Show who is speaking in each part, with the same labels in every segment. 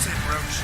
Speaker 1: That's it, Roach.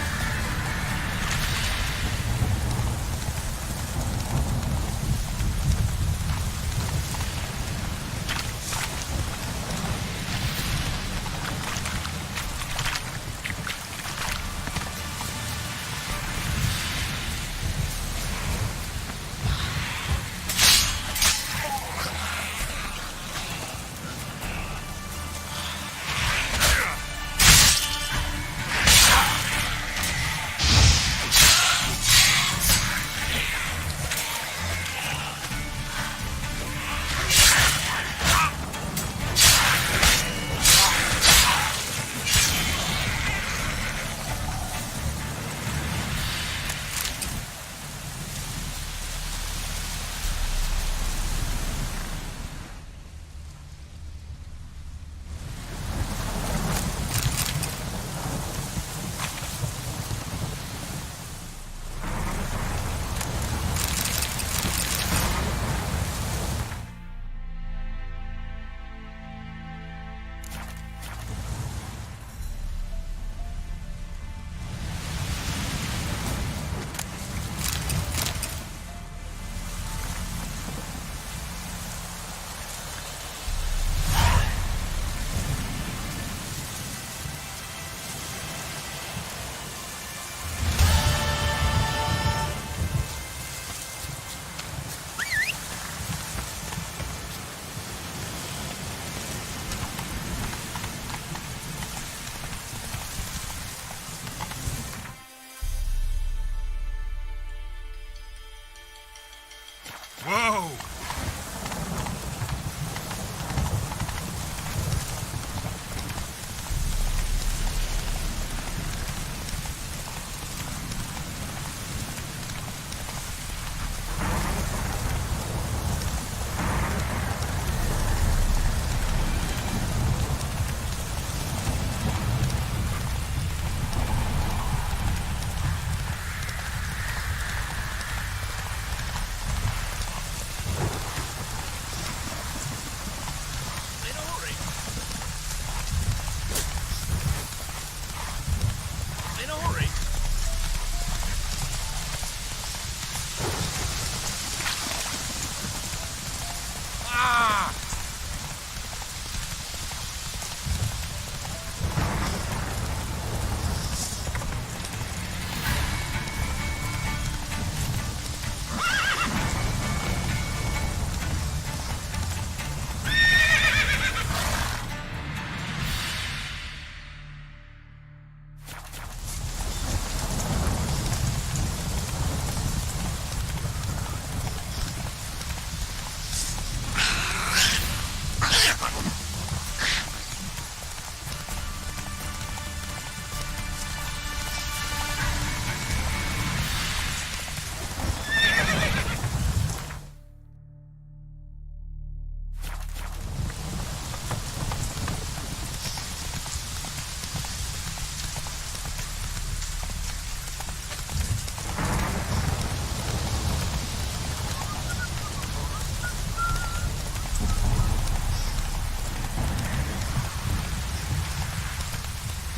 Speaker 1: Whoa!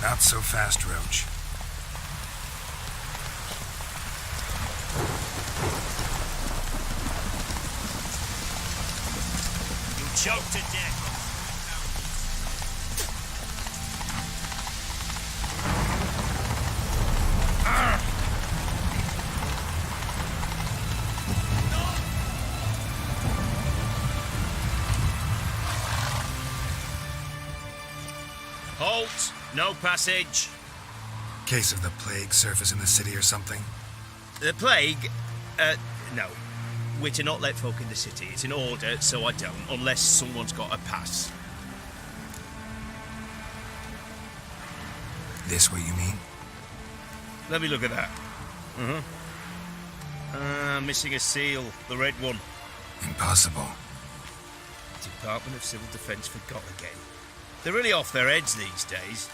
Speaker 1: Not so fast, Roach.
Speaker 2: You choked to death. Halt! No passage.
Speaker 1: Case of the plague surface in the city or something?
Speaker 2: The plague? No. We're to not let folk in the city. It's an order, so I don't, unless someone's got a pass.
Speaker 1: This what you mean?
Speaker 2: Let me look at that. Missing a seal. The red one.
Speaker 1: Impossible.
Speaker 2: Department of Civil Defence forgot again. They're really off their heads these days.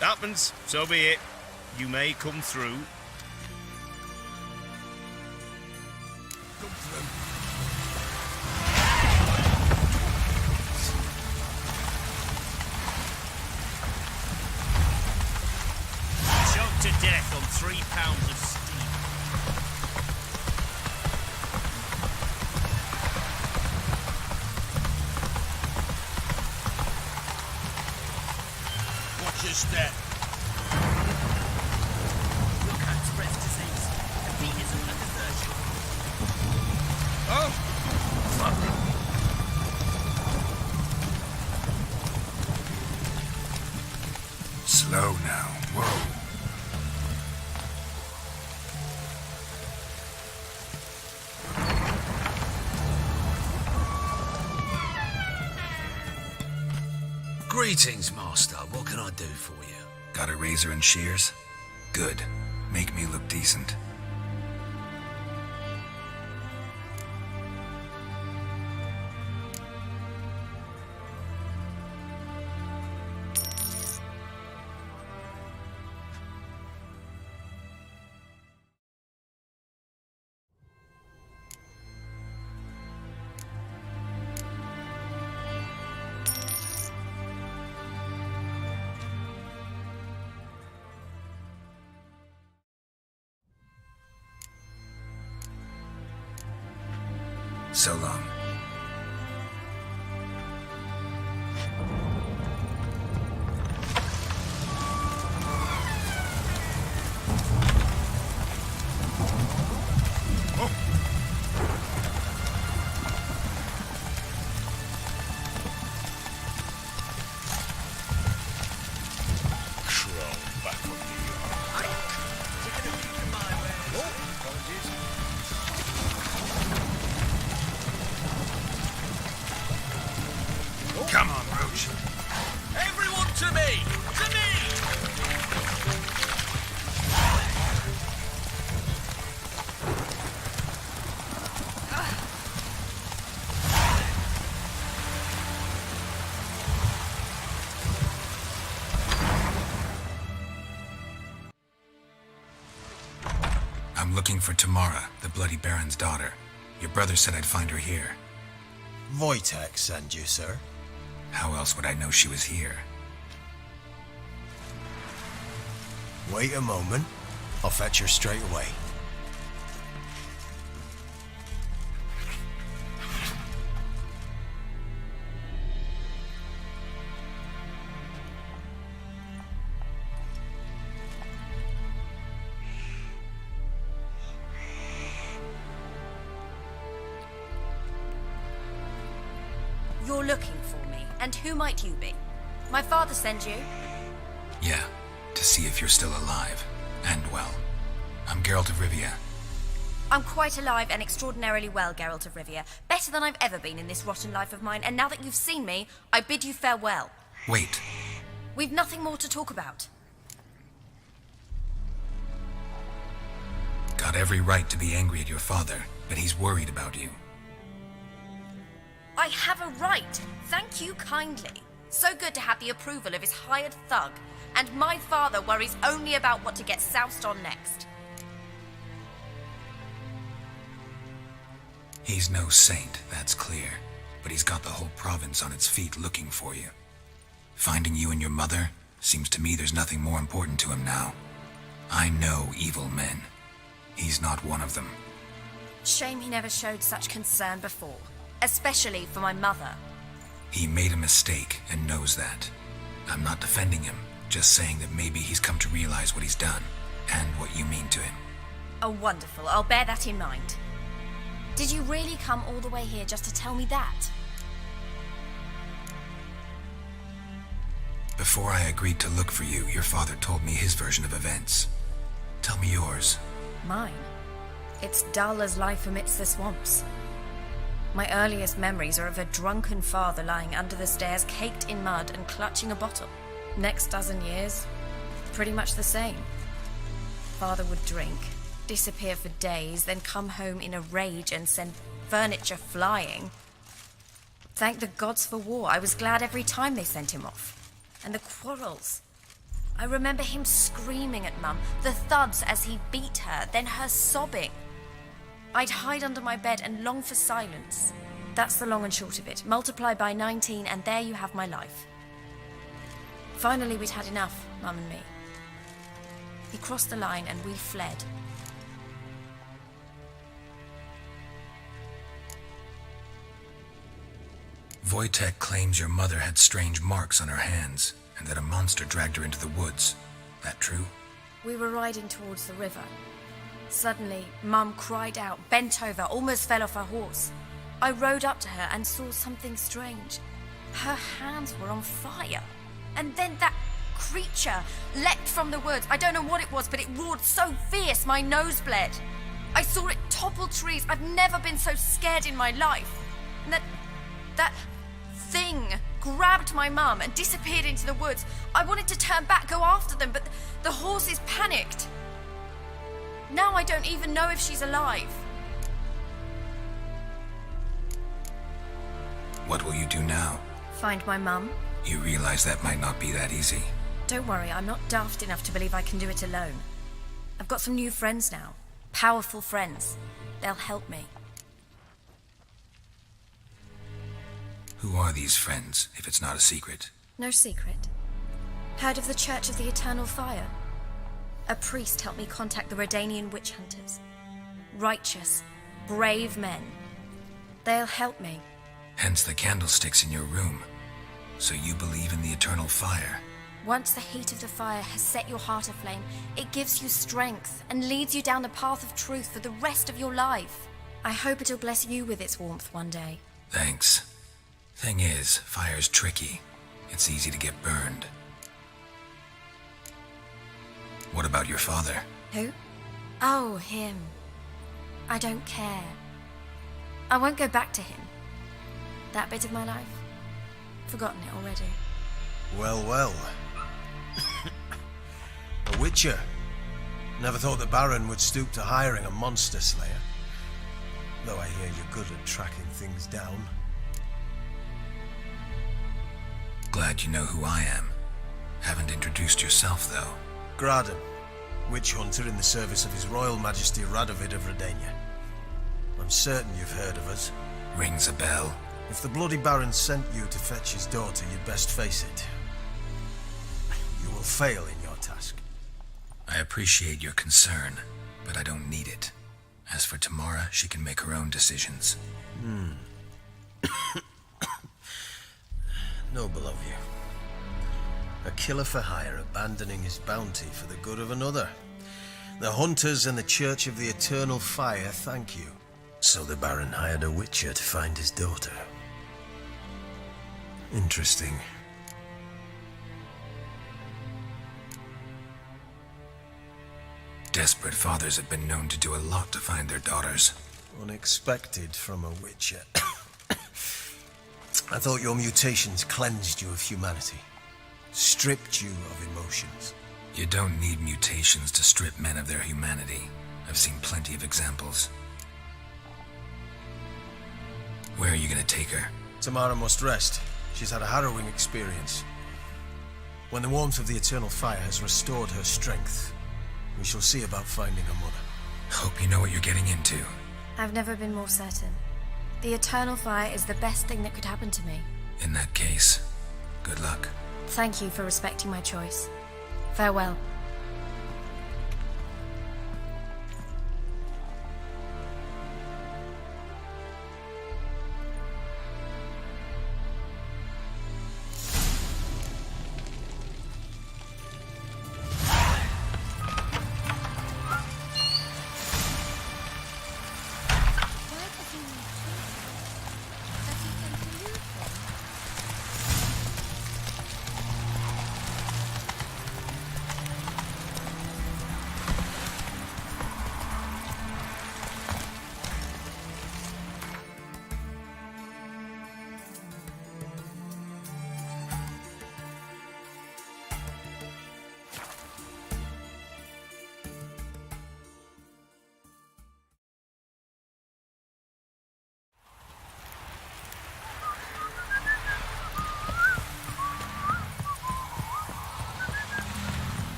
Speaker 2: Happens, so be it. You may come through.
Speaker 1: Come through.
Speaker 2: Choked to neck on 3 pounds of steel.
Speaker 3: Watch your step.
Speaker 4: Your can't spread disease. The beat isn't a desertion.
Speaker 2: Oh, fuck.
Speaker 1: Slow now. Whoa.
Speaker 3: Greetings, Master. What can I do for you?
Speaker 1: Got a razor and shears? Good. Make me look decent. So long.
Speaker 3: Crawl back on the yard.
Speaker 4: Taking a peek at my wares.
Speaker 3: Oh, apologies.
Speaker 1: Come on, Roach.
Speaker 3: Everyone to me! To me!
Speaker 1: I'm looking for Tamara, the Bloody Baron's daughter. Your brother said I'd find her here.
Speaker 3: Wojtek send you, sir.
Speaker 1: How else would I know she was here?
Speaker 3: Wait a moment. I'll fetch her straight away.
Speaker 5: You're looking for me, and who might you be? My father sent you?
Speaker 1: Yeah, to see if you're still alive. And well. I'm Geralt of Rivia.
Speaker 5: I'm quite alive and extraordinarily well, Geralt of Rivia. Better than I've ever been in this rotten life of mine, and now that you've seen me, I bid you farewell.
Speaker 1: Wait.
Speaker 5: We've nothing more to talk about.
Speaker 1: Got every right to be angry at your father, but he's worried about you.
Speaker 5: I have a right. Thank you kindly. So good to have the approval of his hired thug. And my father worries only about what to get soused on next.
Speaker 1: He's no saint, that's clear. But he's got the whole province on its feet looking for you. Finding you and your mother, seems to me there's nothing more important to him now. I know evil men. He's not one of them.
Speaker 5: Shame he never showed such concern before. Especially for my mother.
Speaker 1: He made a mistake and knows that. I'm not defending him, just saying that maybe he's come to realize what he's done and what you mean to him.
Speaker 5: Oh, wonderful. I'll bear that in mind. Did you really come all the way here just to tell me that?
Speaker 1: Before I agreed to look for you, your father told me his version of events. Tell me yours.
Speaker 5: Mine? It's dull as life amidst the swamps. My earliest memories are of a drunken father lying under the stairs, caked in mud and clutching a bottle. Next dozen years, pretty much the same. Father would drink, disappear for days, then come home in a rage and send furniture flying. Thank the gods for war. I was glad every time they sent him off. And the quarrels. I remember him screaming at Mum, the thuds as he beat her, then her sobbing. I'd hide under my bed and long for silence. That's the long and short of it. Multiply by 19 and there you have my life. Finally, we'd had enough, Mum and me. He crossed the line and we fled.
Speaker 1: Wojtek claims your mother had strange marks on her hands and that a monster dragged her into the woods. That true?
Speaker 5: We were riding towards the river. Suddenly, Mum cried out, bent over, almost fell off her horse. I rode up to her and saw something strange. Her hands were on fire. And then that creature leapt from the woods. I don't know what it was, but it roared so fierce my nose bled. I saw it topple trees. I've never been so scared in my life. And that thing grabbed my mum and disappeared into the woods. I wanted to turn back, go after them, but the horses panicked. Now I don't even know if she's alive.
Speaker 1: What will you do now?
Speaker 5: Find my mum.
Speaker 1: You realize that might not be that easy.
Speaker 5: Don't worry, I'm not daft enough to believe I can do it alone. I've got some new friends now. Powerful friends. They'll help me.
Speaker 1: Who are these friends, if it's not a secret?
Speaker 5: No secret. Heard of the Church of the Eternal Fire? A priest helped me contact the Redanian witch hunters. Righteous, brave men. They'll help me.
Speaker 1: Hence the candlesticks in your room. So you believe in the eternal fire?
Speaker 5: Once the heat of the fire has set your heart aflame, it gives you strength and leads you down the path of truth for the rest of your life. I hope it'll bless you with its warmth one day.
Speaker 1: Thanks. Thing is, fire's tricky. It's easy to get burned. What about your father?
Speaker 5: Who? Oh, him. I don't care. I won't go back to him. That bit of my life? Forgotten it already.
Speaker 3: Well, well. A witcher. Never thought the Baron would stoop to hiring a monster slayer. Though I hear you're good at tracking things down.
Speaker 1: Glad you know who I am. Haven't introduced yourself, though.
Speaker 3: Graden, witch hunter in the service of His Royal Majesty Radovid of Redania. I'm certain you've heard of us.
Speaker 1: Rings a bell.
Speaker 3: If the bloody Baron sent you to fetch his daughter, you'd best face it. You will fail in your task.
Speaker 1: I appreciate your concern, but I don't need it. As for Tamara, she can make her own decisions.
Speaker 3: Noble of you. A killer for hire abandoning his bounty for the good of another. The hunters and the Church of the Eternal Fire thank you. So the Baron hired a witcher to find his daughter. Interesting.
Speaker 1: Desperate fathers have been known to do a lot to find their daughters.
Speaker 3: Unexpected from a witcher. I thought your mutations cleansed you of humanity. Stripped you of emotions.
Speaker 1: You don't need mutations to strip men of their humanity. I've seen plenty of examples. Where are you gonna take her?
Speaker 3: Tamara must rest. She's had a harrowing experience. When the warmth of the Eternal Fire has restored her strength, we shall see about finding her mother.
Speaker 1: Hope you know what you're getting into.
Speaker 5: I've never been more certain. The Eternal Fire is the best thing that could happen to me.
Speaker 1: In that case, good luck.
Speaker 5: Thank you for respecting my choice. Farewell.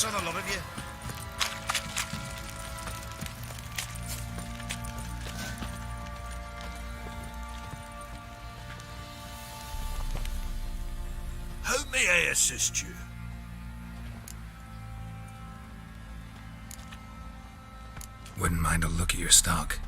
Speaker 2: Pass on a lot of you.
Speaker 6: How may I assist you?
Speaker 1: Wouldn't mind a look at your stock.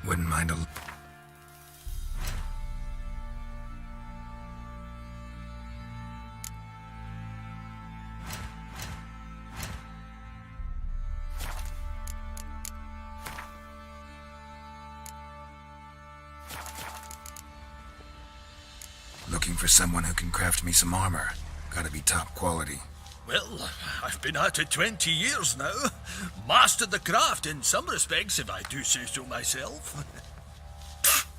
Speaker 1: Wouldn't mind a... Looking for someone who can craft me some armor. Gotta be top quality.
Speaker 6: Well, I've been at it 20 years now. Mastered the craft in some respects, if I do say so myself.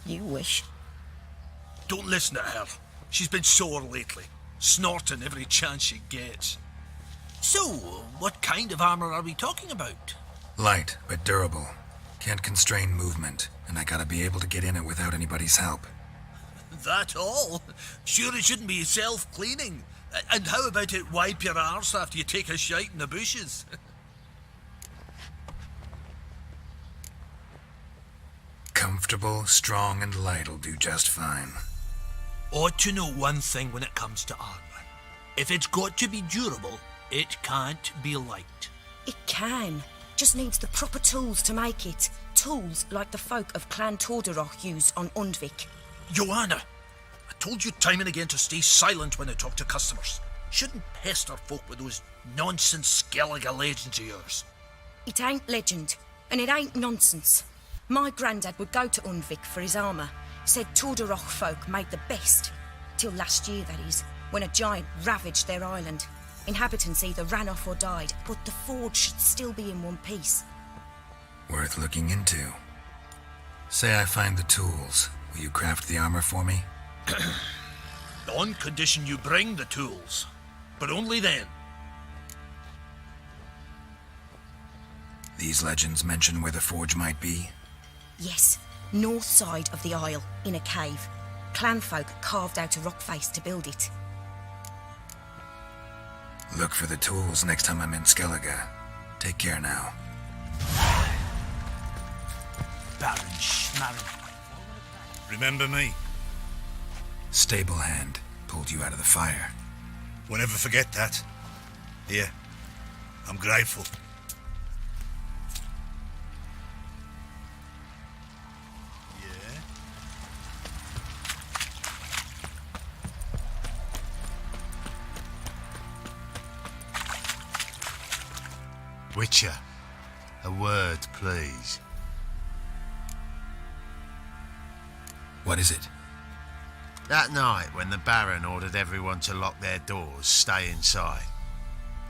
Speaker 5: You wish.
Speaker 6: Don't listen to her. She's been sore lately, snorting every chance she gets. So, what kind of armor are we talking about?
Speaker 1: Light, but durable. Can't constrain movement, and I gotta be able to get in it without anybody's help.
Speaker 6: That all? Sure it shouldn't be self-cleaning. And how about it wipe your arse after you take a shite in the bushes?
Speaker 1: Comfortable, strong, and light'll do just fine.
Speaker 6: Ought to know one thing when it comes to armor. If it's got to be durable, it can't be light.
Speaker 7: It can. Just needs the proper tools to make it. Tools like the folk of Clan Tordarroch used on Undvik.
Speaker 6: Joanna, I told you time and again to stay silent when I talk to customers. Shouldn't pester folk with those nonsense Skellige legends of yours.
Speaker 7: It ain't legend, and it ain't nonsense. My granddad would go to Undvik for his armour. Said Tordarroch folk made the best. Till last year, that is, when a giant ravaged their island. Inhabitants either ran off or died, but the forge should still be in one piece.
Speaker 1: Worth looking into. Say I find the tools. Will you craft the armor for me?
Speaker 6: On condition you bring the tools. But only then.
Speaker 1: These legends mention where the forge might be?
Speaker 7: Yes, north side of the isle, in a cave. Clanfolk carved out a rock face to build it.
Speaker 1: Look for the tools next time I'm in Skellige. Take care now.
Speaker 6: Baron Schmarren.
Speaker 2: Remember me?
Speaker 1: Stable hand pulled you out of the fire.
Speaker 2: Won't ever forget that. Here, I'm grateful. Yeah?
Speaker 8: Witcher, a word, please.
Speaker 1: What is it?
Speaker 8: That night when the Baron ordered everyone to lock their doors, stay inside.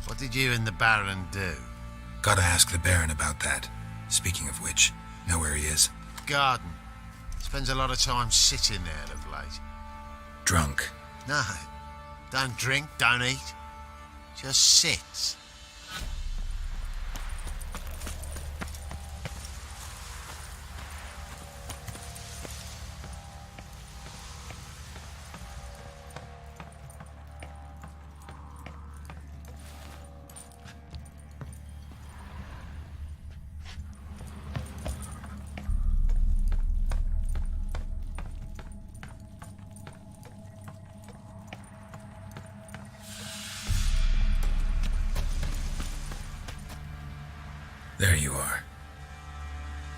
Speaker 8: What did you and the Baron do?
Speaker 1: Gotta ask the Baron about that. Speaking of which, know where he is?
Speaker 8: Garden. Spends a lot of time sitting there of late.
Speaker 1: Drunk.
Speaker 8: No, don't drink, don't eat. Just sits.
Speaker 1: There you are.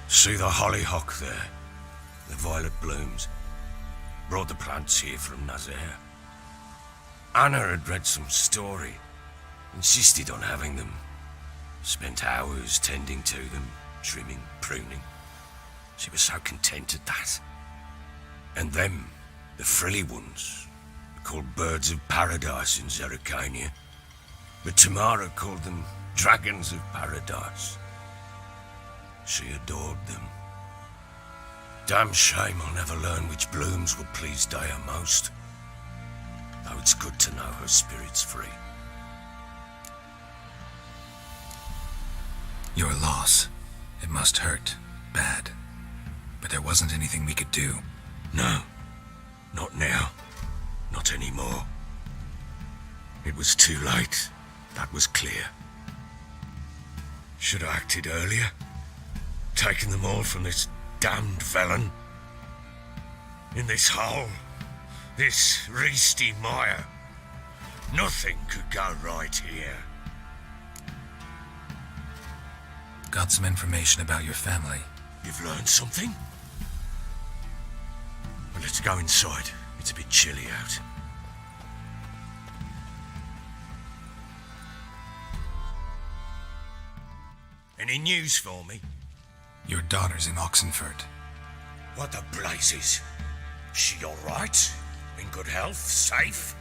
Speaker 9: See the hollyhock there? The violet blooms. Brought the plants here from Nazaire. Anna had read some story. Insisted on having them. Spent hours tending to them, trimming, pruning. She was so content at that. And them, the frilly ones, called birds of paradise in Zerrikania. But Tamara called them dragons of paradise. She adored them. Damn shame I'll never learn which blooms will please Daya most. Though it's good to know her spirit's free.
Speaker 1: Your loss. It must hurt. Bad. But there wasn't anything we could do.
Speaker 9: No. Not now. Not anymore. It was too late. That was clear. Should have acted earlier. Taken them all from this damned felon. In this hole. This reesty mire. Nothing could go right here.
Speaker 1: Got some information about your family.
Speaker 9: You've learned something? Well, let's go inside. It's a bit chilly out. Any news for me?
Speaker 1: Your daughter's in Oxenford.
Speaker 9: What the blazes? She all right? In good health? Safe?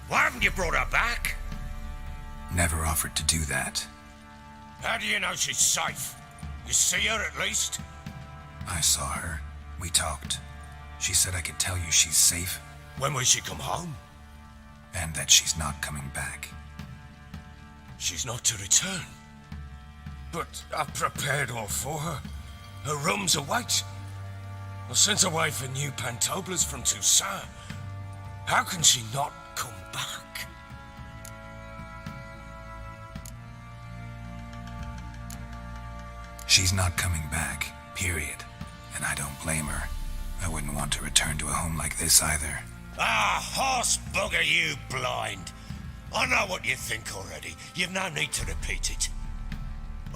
Speaker 9: Why haven't you brought her back?
Speaker 1: Never offered to do that.
Speaker 9: How do you know she's safe? You see her at least?
Speaker 1: I saw her. We talked. She said I could tell you she's safe.
Speaker 9: When will she come home?
Speaker 1: And that she's not coming back.
Speaker 9: She's not to return. But I've prepared all for her. Her room's await. I've sent away for new pantoblas from Toussaint. How can she not come back?
Speaker 1: She's not coming back, period. And I don't blame her. I wouldn't want to return to a home like this either.
Speaker 9: Ah, horse bugger, you blind. I know what you think already. You've no need to repeat it.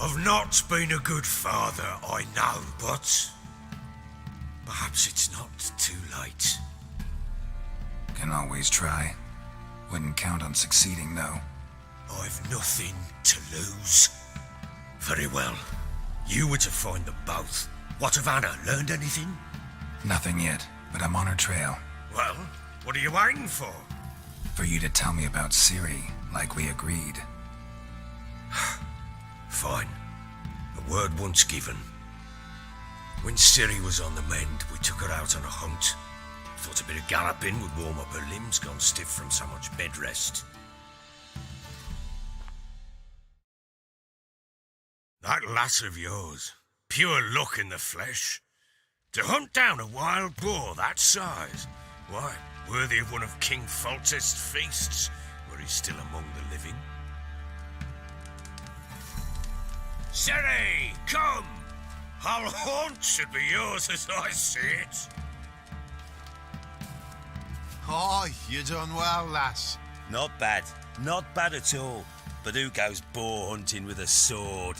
Speaker 9: I've not been a good father, I know, but perhaps it's not too late.
Speaker 1: Can always try. Wouldn't count on succeeding, though.
Speaker 9: I've nothing to lose. Very well. You were to find them both. What of Anna? Learned anything?
Speaker 1: Nothing yet, but I'm on her trail.
Speaker 9: Well, what are you waiting for?
Speaker 1: For you to tell me about Ciri, like we agreed.
Speaker 9: Fine. A word once given. When Ciri was on the mend, we took her out on a hunt. Thought a bit of galloping would warm up her limbs gone stiff from so much bed rest. That lass of yours, pure luck in the flesh. To hunt down a wild boar that size, why, worthy of one of King Foltest's feasts, where he's still among the living. Ciri, come! Our haunt should be yours as I see it.
Speaker 8: Aye, you done well, lass.
Speaker 2: Not bad. Not bad at all. But who goes boar hunting with a sword?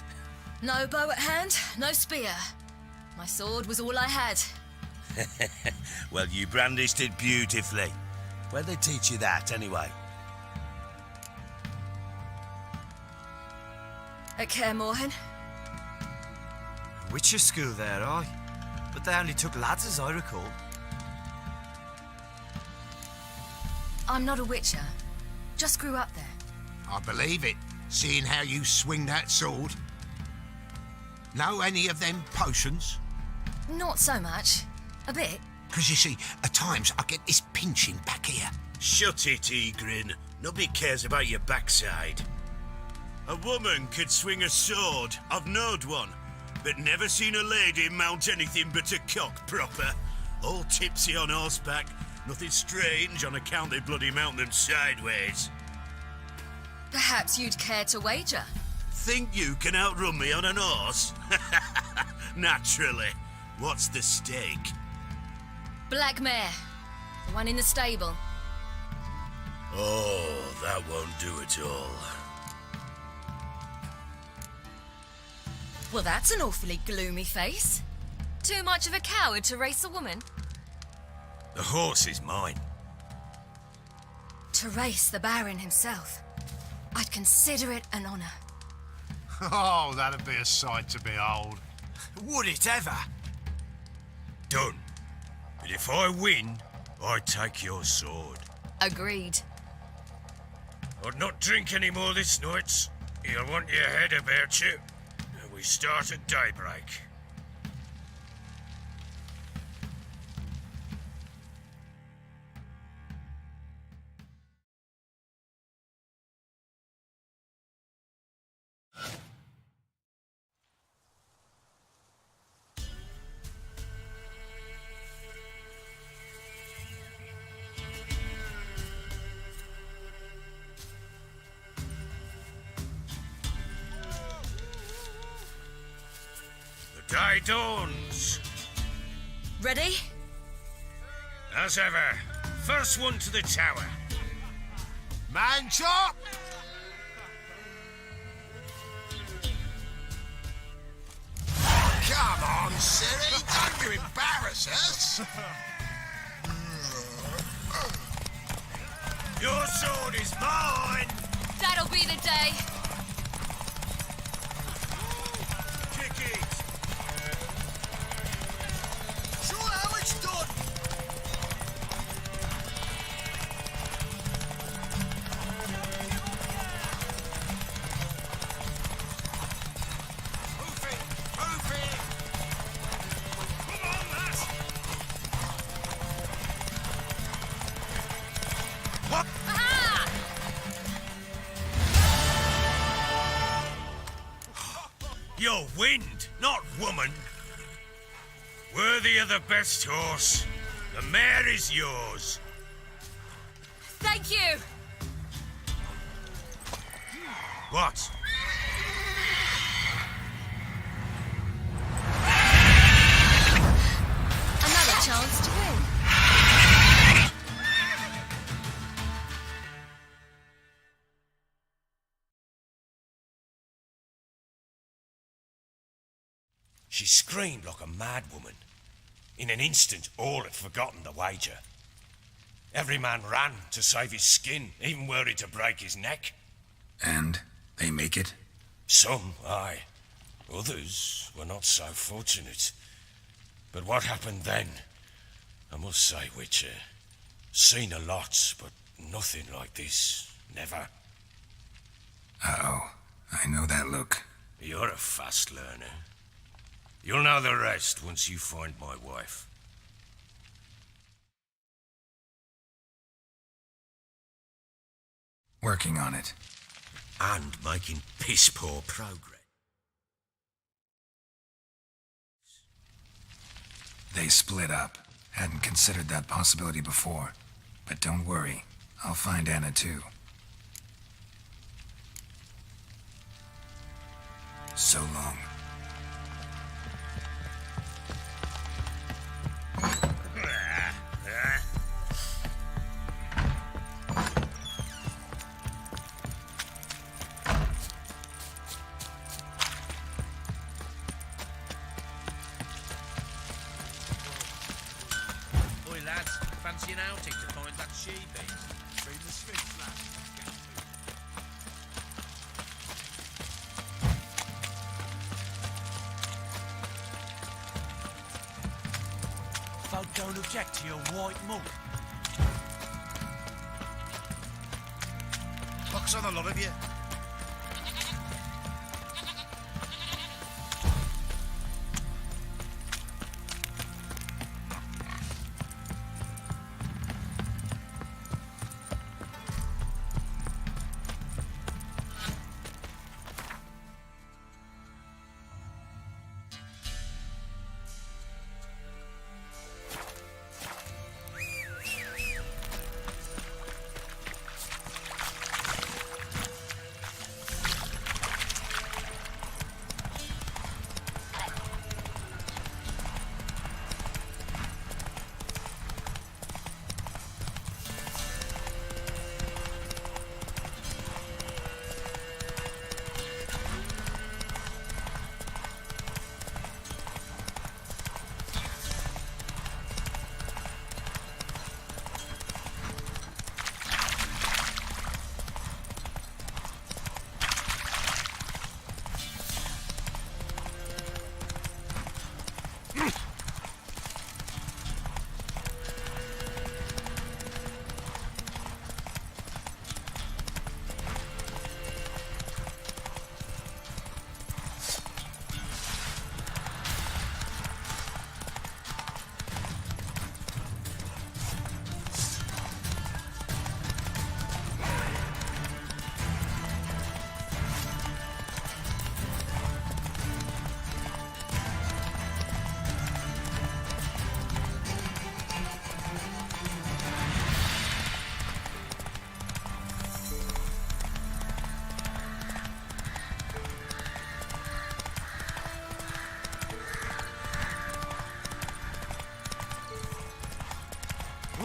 Speaker 5: No bow at hand, no spear. My sword was all I had.
Speaker 2: Well, you brandished it beautifully. Where'd they teach you that, anyway?
Speaker 5: At Caer Morhen.
Speaker 10: Witcher school there, aye. But they only took lads, as I recall.
Speaker 5: I'm not a witcher. Just grew up there.
Speaker 8: I believe it, seeing how you swing that sword. Know any of them potions?
Speaker 5: Not so much. A bit.
Speaker 8: Because you see, at times I get this pinching back here.
Speaker 2: Shut it, Egrin. Nobody cares about your backside. A woman could swing a sword. I've knowed one. But never seen a lady mount anything but a cock proper. All tipsy on horseback. Nothing strange on account they bloody mount them sideways.
Speaker 5: Perhaps you'd care to wager?
Speaker 2: Think you can outrun me on an horse? Naturally. What's the stake?
Speaker 5: Black mare. The one in the stable.
Speaker 2: Oh, that won't do it all.
Speaker 5: Well, that's an awfully gloomy face. Too much of a coward to race a woman?
Speaker 9: The horse is mine.
Speaker 5: To race the Baron himself. I'd consider it an honour.
Speaker 8: Oh, that'd be a sight to behold.
Speaker 10: Would it ever?
Speaker 9: Done. But if I win, I take your sword.
Speaker 5: Agreed.
Speaker 9: I'd not drink any more this night. You'll want your head about you. We start at daybreak. Day dawns.
Speaker 5: Ready?
Speaker 9: As ever, first one to the tower.
Speaker 8: Man chop! Come on, Siri, don't you embarrass us!
Speaker 9: Your sword is mine!
Speaker 5: That'll be the day.
Speaker 9: Kick it!
Speaker 8: Show how it's done! Move it! Move it!
Speaker 9: Come on, lads! You're wind, not woman. Worthy of the best horse. The mare is yours.
Speaker 5: Thank you.
Speaker 9: What?
Speaker 5: Another chance to win.
Speaker 9: She screamed like a mad woman. In an instant, all had forgotten the wager. Every man ran to save his skin, even worried to break his neck.
Speaker 1: And they make it?
Speaker 9: Some, aye. Others were not so fortunate. But what happened then? I must say, Witcher, seen a lot, but nothing like this. Never.
Speaker 1: Uh-oh. I know that look.
Speaker 9: You're a fast learner. You'll know the rest once you find my wife.
Speaker 1: Working on it.
Speaker 2: And making piss-poor progress.
Speaker 1: They split up. Hadn't considered that possibility before. But don't worry. I'll find Anna too. So long.
Speaker 6: Boy, lads, fancy an outing to find that she-beast?
Speaker 2: Been the Sphinx, lad.
Speaker 10: Folk don't object to your white mug.
Speaker 8: Looks on a lot of you.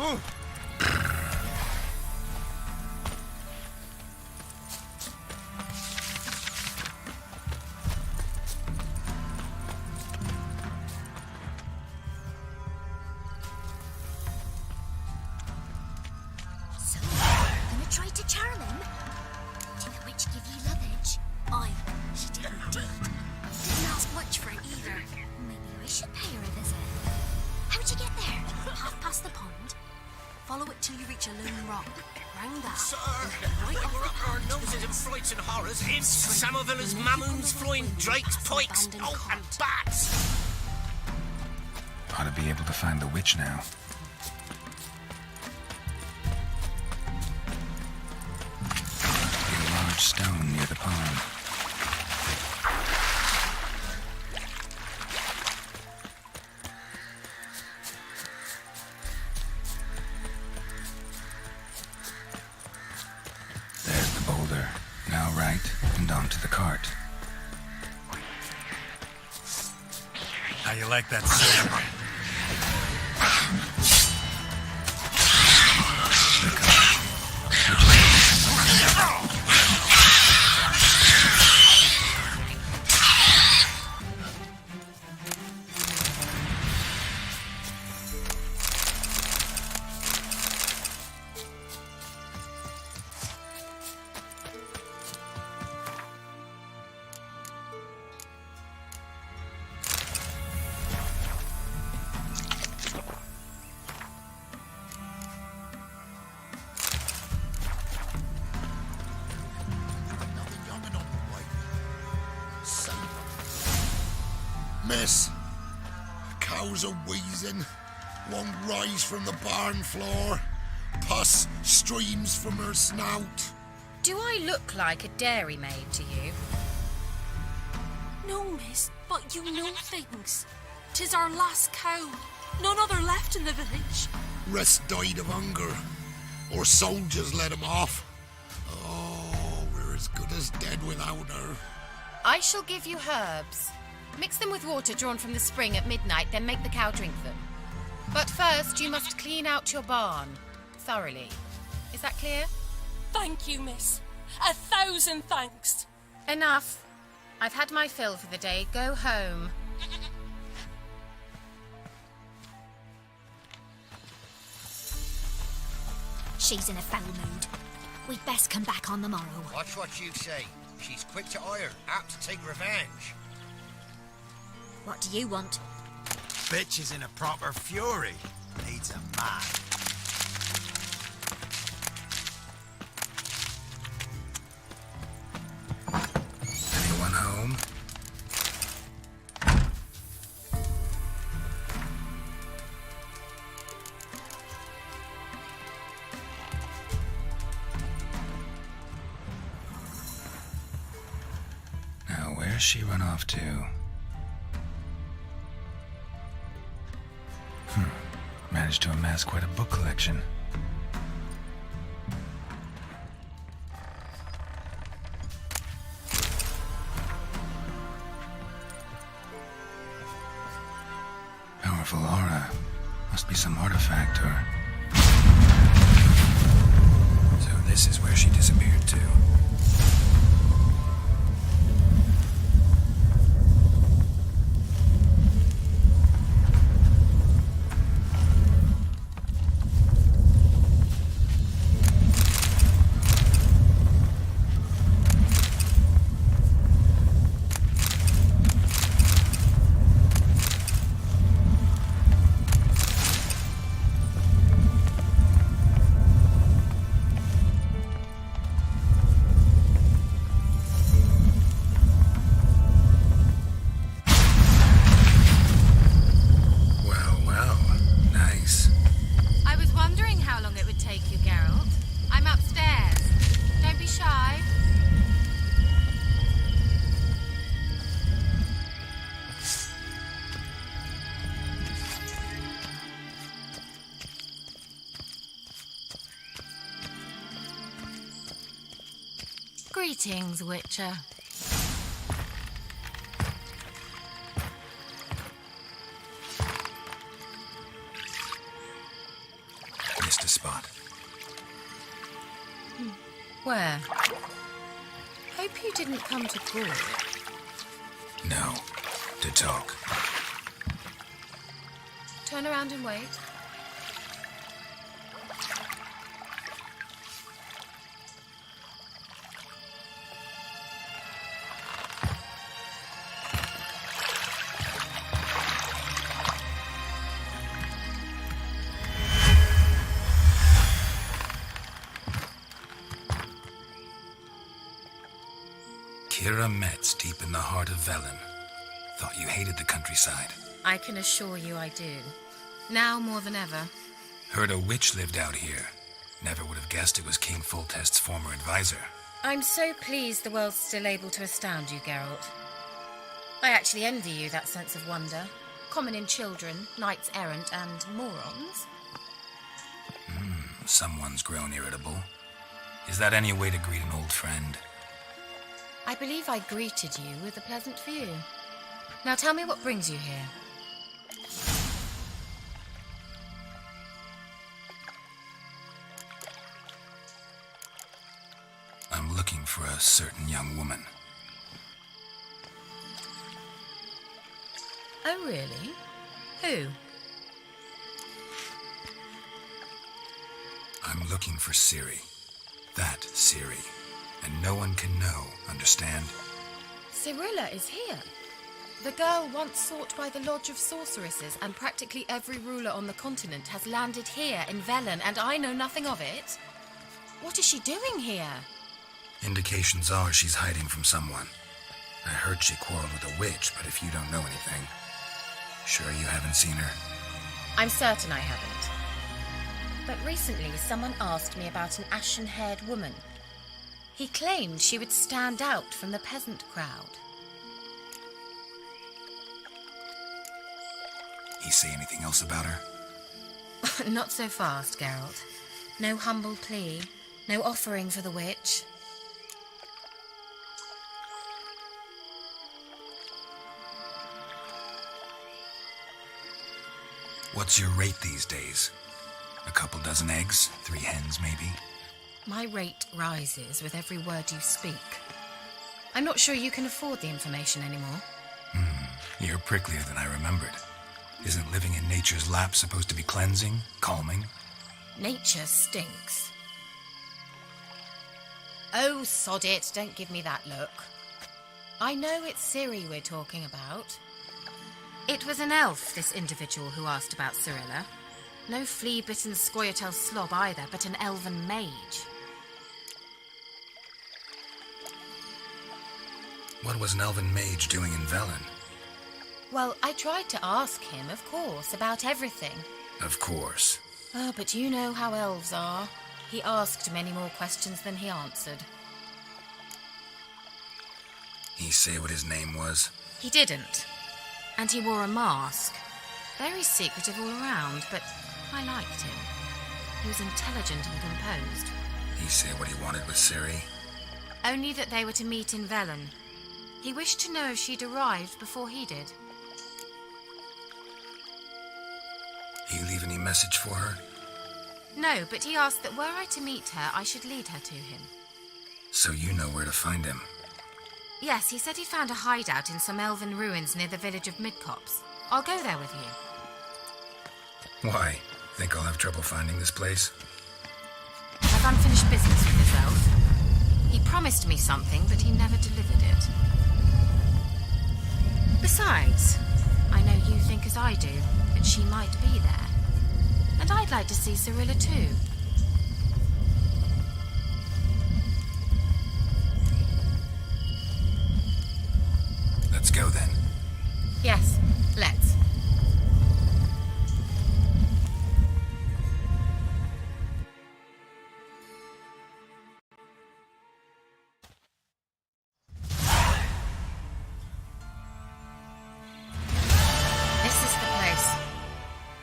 Speaker 11: So, gonna try to charm him? Did the witch give you luggage? Aye, she did indeed. Didn't ask much for it either. Maybe I should pay her a visit. How'd you get there? Half past the pond? Follow it till you reach a lone rock. Round that.
Speaker 4: Sir,
Speaker 11: right off
Speaker 4: we're
Speaker 11: the
Speaker 4: up our
Speaker 11: path.
Speaker 4: noses in frights and horrors. Imps, Samovillas, Mamoons, flying drakes, pikes, and bats.
Speaker 1: Ought to be able to find the witch now. A large stone near the pond. There's the boulder. Now right and onto the cart.
Speaker 10: How you like that silver?
Speaker 12: Miss, cows are wheezing, won't rise from the barn floor, pus streams from her snout.
Speaker 5: Do I look like a dairymaid to you?
Speaker 13: No, miss, but you know things. 'Tis our last cow. None other left in the village.
Speaker 12: Rest died of hunger, or soldiers let him off. Oh, we're as good as dead without her.
Speaker 14: I shall give you herbs. Mix them with water drawn from the spring at midnight, then make the cow drink them. But first, you must clean out your barn thoroughly. Is that clear?
Speaker 13: Thank you, miss. 1,000 thanks.
Speaker 14: Enough. I've had my fill for the day. Go home.
Speaker 11: She's in a foul mood. We'd best come back on the morrow.
Speaker 15: Watch what you say. She's quick to ire, apt to take revenge.
Speaker 11: What do you want?
Speaker 10: Bitch is in a proper fury. Needs a man.
Speaker 1: Anyone home? Now, where's she run off to? Managed to amass quite a book collection. Powerful aura. Must be some artifact or... So this is where she disappeared to.
Speaker 14: Greetings, Witcher. Where? Hope you didn't come to court.
Speaker 1: No, to talk.
Speaker 14: Turn around and wait.
Speaker 1: Keira Metz, deep in the heart of Velen. Thought you hated the countryside.
Speaker 14: I can assure you I do. Now more than ever.
Speaker 1: Heard a witch lived out here. Never would have guessed it was King Foltest's former advisor.
Speaker 14: I'm so pleased the world's still able to astound you, Geralt. I actually envy you that sense of wonder. Common in children, knights errant, and morons.
Speaker 1: Someone's grown irritable. Is that any way to greet an old friend?
Speaker 14: I believe I greeted you with a pleasant view. Now tell me what brings you here.
Speaker 1: I'm looking for a certain young woman.
Speaker 14: Oh, really? Who?
Speaker 1: I'm looking for Ciri. That Ciri. And no one can know, understand?
Speaker 14: Cirilla is here. The girl once sought by the Lodge of Sorceresses, and practically every ruler on the continent has landed here in Velen, and I know nothing of it. What is she doing here?
Speaker 1: Indications are she's hiding from someone. I heard she quarreled with a witch, but if you don't know anything, sure you haven't seen her?
Speaker 14: I'm certain I haven't. But recently someone asked me about an ashen-haired woman. He claimed she would stand out from the peasant crowd.
Speaker 1: He say anything else about her?
Speaker 14: Not so fast, Geralt. No humble plea, no offering for the witch.
Speaker 1: What's your rate these days? A couple dozen eggs? 3 hens, maybe?
Speaker 14: My rate rises with every word you speak. I'm not sure you can afford the information anymore.
Speaker 1: You're pricklier than I remembered. Isn't living in nature's lap supposed to be cleansing, calming?
Speaker 14: Nature stinks. Oh, sod it, don't give me that look. I know it's Ciri we're talking about. It was an elf, this individual who asked about Cirilla. No flea-bitten Scoia'tael slob either, but an elven mage.
Speaker 1: What was an elven mage doing in Velen?
Speaker 14: Well, I tried to ask him, of course, about everything.
Speaker 1: Of course.
Speaker 14: Oh, but you know how elves are. He asked many more questions than he answered.
Speaker 1: He say what his name was?
Speaker 14: He didn't. And he wore a mask. Very secretive all around, but I liked him. He was intelligent and composed.
Speaker 1: He say what he wanted with Ciri?
Speaker 14: Only that they were to meet in Velen. He wished to know if she'd arrived before he did.
Speaker 1: He leave any message for her?
Speaker 14: No, but he asked that were I to meet her, I should lead her to him.
Speaker 1: So you know where to find him?
Speaker 14: Yes, he said he found a hideout in some elven ruins near the village of Midcopse. I'll go there with you.
Speaker 1: Why? Think I'll have trouble finding this place?
Speaker 14: I've unfinished business with this elf. He promised me something, but he never delivered it. Besides, I know you think as I do, that she might be there. And I'd like to see Cirilla too.
Speaker 1: Let's go then.
Speaker 14: Yes, let's.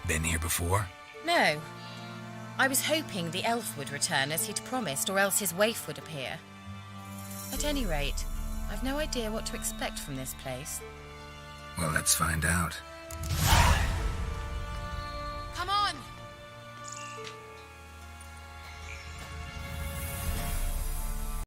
Speaker 1: Been here before?
Speaker 14: No. I was hoping the elf would return as he'd promised, or else his waif would appear. At any rate, I've no idea what to expect from this place.
Speaker 1: Well, let's find out.